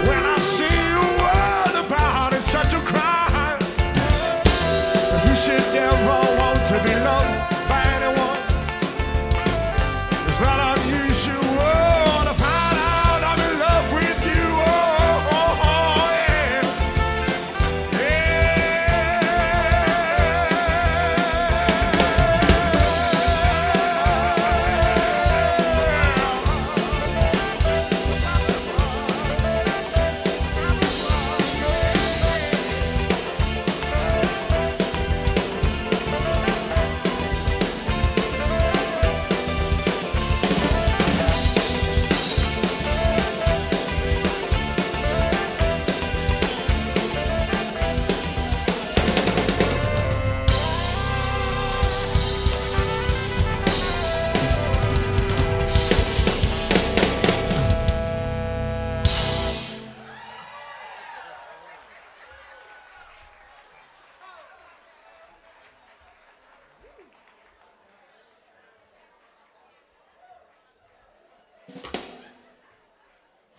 [SPEAKER 2] When I see you all about, it's such a crime. If you should never want to be loved by anyone, it's not unusual to find out I'm in love with you. Oh, oh, oh, yeah.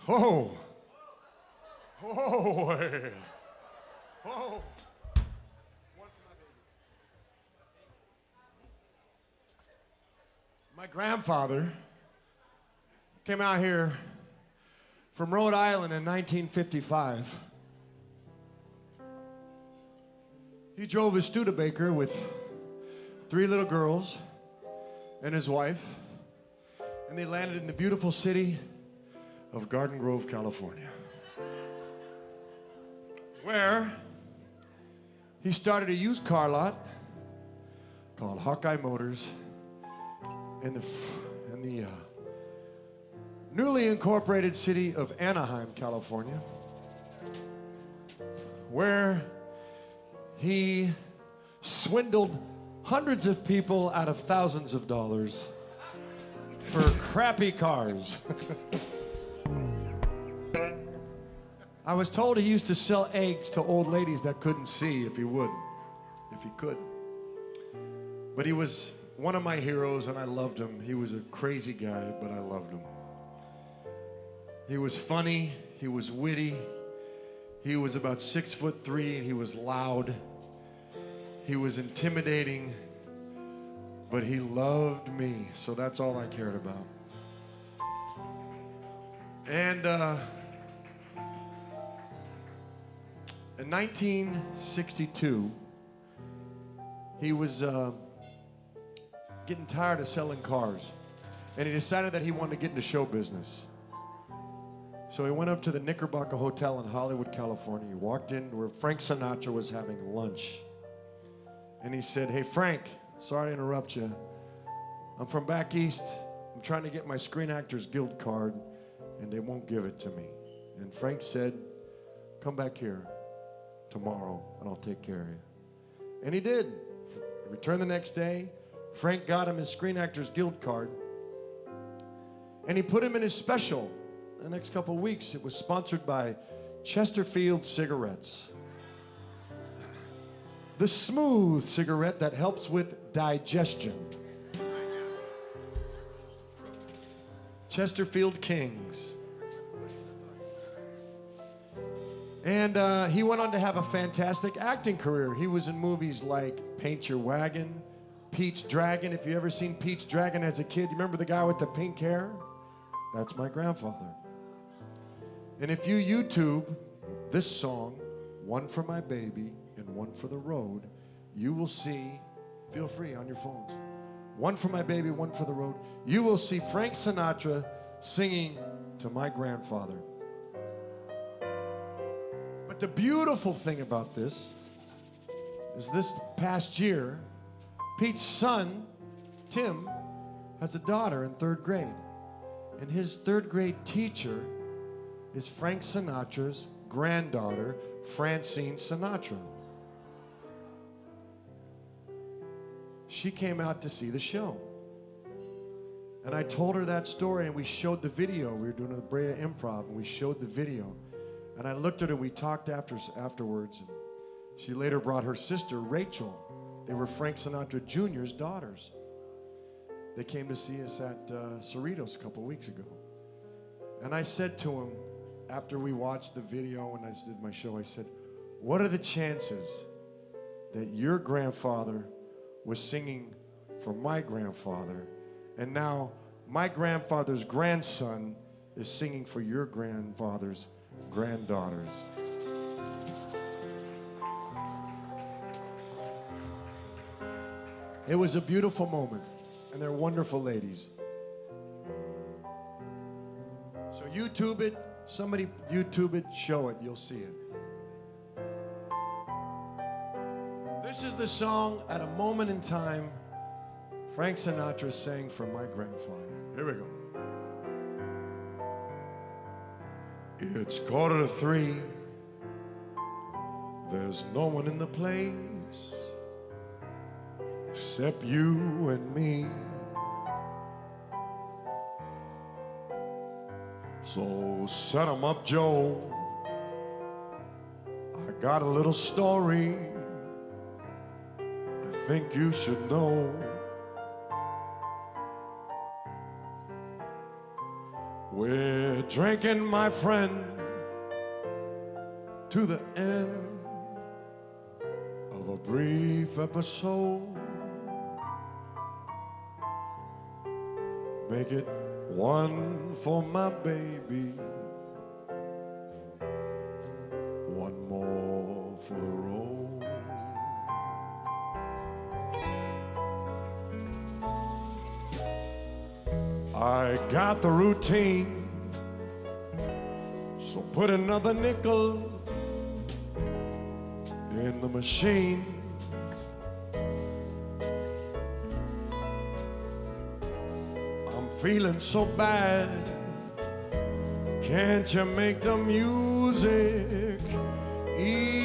[SPEAKER 2] Oh. Oh.
[SPEAKER 5] Whoa. Whoa. My grandfather came out here from Rhode Island in 1955. He drove his Studebaker with 3 little girls and his wife, and they landed in the beautiful city of Garden Grove, California, where he started a used car lot called Hawkeye Motors in the newly incorporated city of Anaheim, California, where he swindled hundreds of people out of thousands of dollars for crappy cars. I was told he used to sell eggs to old ladies that couldn't see if he could. But he was one of my heroes, and I loved him. He was a crazy guy, but I loved him. He was funny, he was witty, he was about 6'3", and he was loud. He was intimidating, but he loved me, so that's all I cared about. And in 1962, he was getting tired of selling cars, and he decided that he wanted to get into show business. So he went up to the Knickerbocker Hotel in Hollywood, California. He walked in where Frank Sinatra was having lunch. And he said, "Hey, Frank, sorry to interrupt you. I'm from back east. I'm trying to get my Screen Actors Guild card, and they won't give it to me." And Frank said, "Come back here tomorrow, and I'll take care of you." And he did. He returned the next day. Frank got him his Screen Actors Guild card, and he put him in his special the next couple of weeks. It was sponsored by Chesterfield Cigarettes. The smooth cigarette that helps with digestion. Chesterfield Kings. And he went on to have a fantastic acting career. He was in movies like Paint Your Wagon, Pete's Dragon. If you ever seen Pete's Dragon as a kid, you remember the guy with the pink hair? That's my grandfather. And if you YouTube this song, One for My Baby and One for the Road, you will see, feel free on your phones, One for My Baby, One for the Road, you will see Frank Sinatra singing to my grandfather. But the beautiful thing about this is this past year, Pete's son, Tim, has a daughter in 3rd grade. And his 3rd grade teacher is Frank Sinatra's granddaughter, Francine Sinatra. She came out to see the show. And I told her that story, and we showed the video. We were doing the Brea Improv, and we showed the video. And I looked at her, we talked afterwards. And she later brought her sister, Rachel. They were Frank Sinatra Jr.'s daughters. They came to see us at Cerritos a couple weeks ago. And I said to him, after we watched the video and I did my show, I said, "What are the chances that your grandfather was singing for my grandfather, and now my grandfather's grandson is singing for your grandfather's granddaughters?" It was a beautiful moment, and they're wonderful ladies. So YouTube it, somebody YouTube it, show it, you'll see it. This is the song at a moment in time Frank Sinatra sang for my grandfather. Here we go. It's 2:45. There's no one in the place except you and me. So set 'em up, Joe. I got a little story I think you should know. We're drinking, my friend, to the end of a brief episode. Make it one for my baby, one more for the road. I got the routine, so put another nickel in the machine. I'm feeling so bad. Can't you make the music easy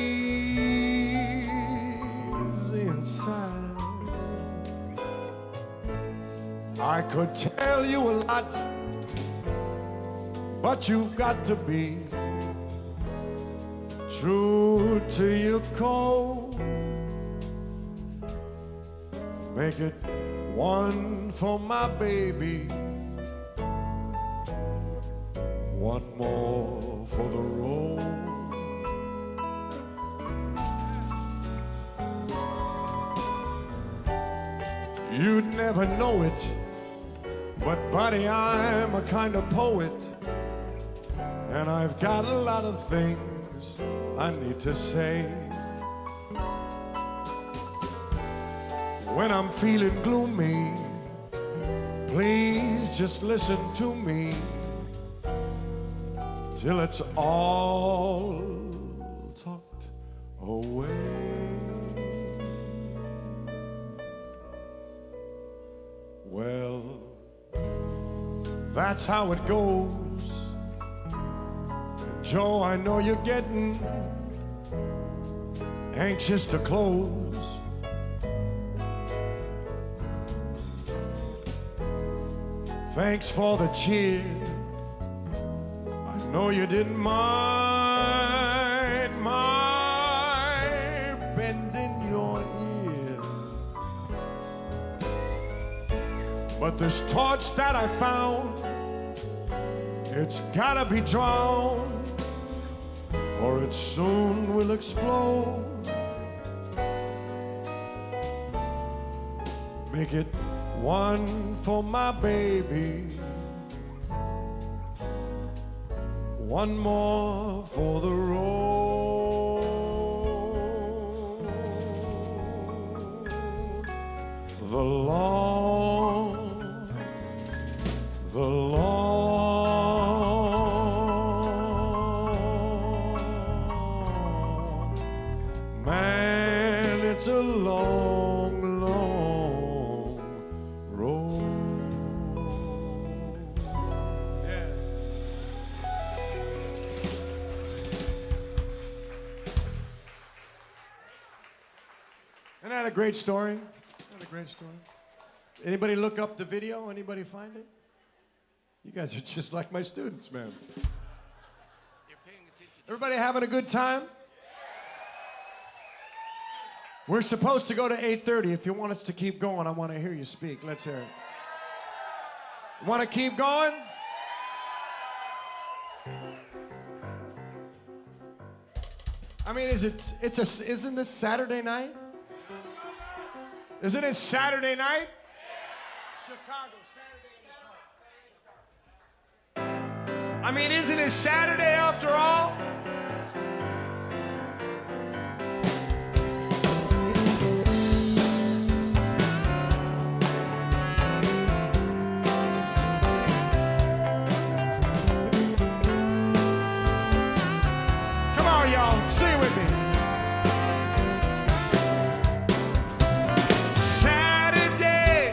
[SPEAKER 5] inside? I could tell you a lot, but you've got to be true to your code. Make it one for my baby, one more for the road. You'd never know it, but buddy, I'm a kind of poet, and I've got a lot of things I need to say. When I'm feeling gloomy, please just listen to me till it's all tucked away. Well, that's how it goes. And Joe, I know you're getting anxious to close. Thanks for the cheer. I know you didn't mind my bending your ear. But this torch that I found, it's gotta be drawn, or it soon will explode. Make it one for my baby, one more for the road. The long, man, it's a long, long road. Yeah. Isn't that a great story? Isn't that a great story? Anybody look up the video? Anybody find it? You guys are just like my students, man. Everybody having a good time? We're supposed to go to 8:30. If you want us to keep going, I want to hear you speak. Let's hear it. Want to keep going? I mean, isn't this Saturday night? Isn't it Saturday night? Chicago, Saturday in the Park. I mean, isn't it Saturday after all? Come on, y'all, sing it with me. Saturday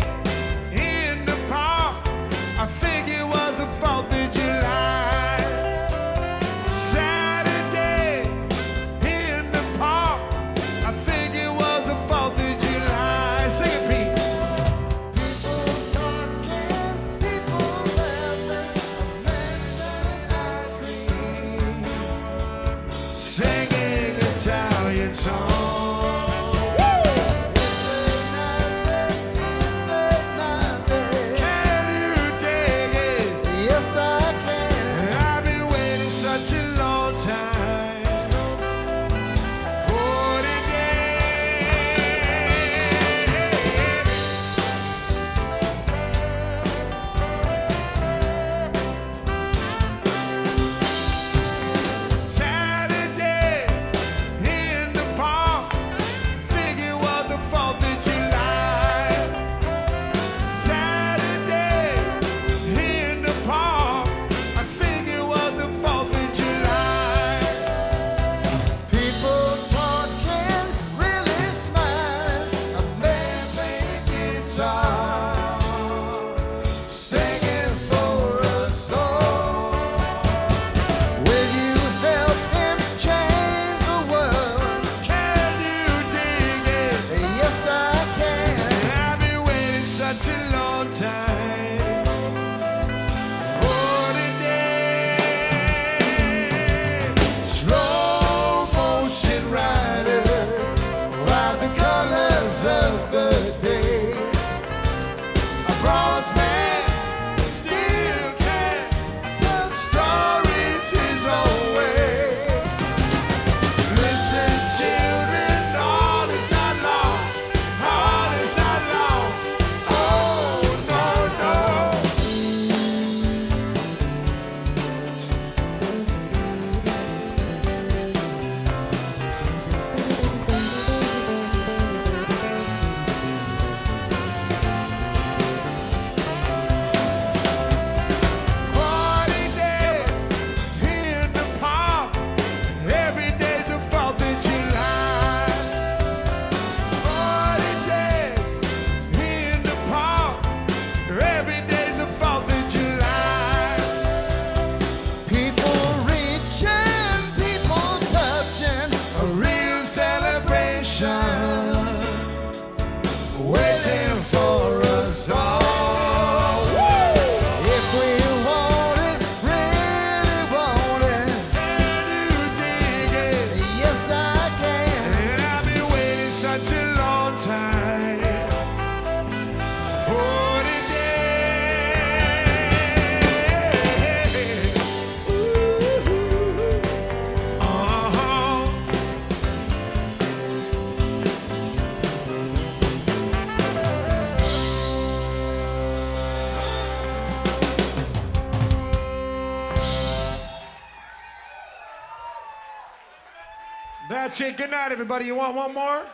[SPEAKER 5] That's it. Good night, everybody. You want one more?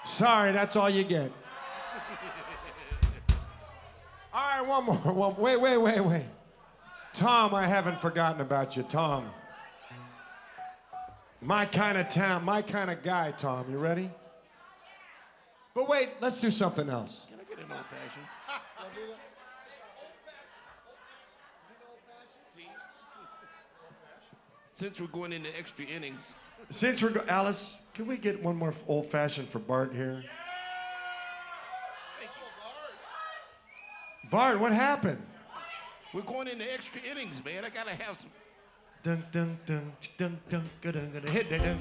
[SPEAKER 5] Sorry, that's all you get. All right, one more. Wait. Tom, I haven't forgotten about you, Tom. My kind of town, my kind of guy, Tom. You ready? But wait, let's do something else.
[SPEAKER 1] Can I get an old-fashioned?
[SPEAKER 6] Since we're going into extra innings,
[SPEAKER 5] Since we're Alice, can we get one more old-fashioned for Bart here? Bart, what happened?
[SPEAKER 6] we're going into extra innings, man. I gotta have some.
[SPEAKER 5] Dun dun dun dun dun dun dun dun hit dun dun.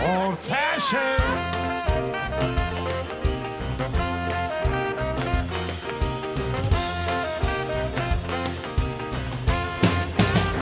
[SPEAKER 5] Old-fashioned.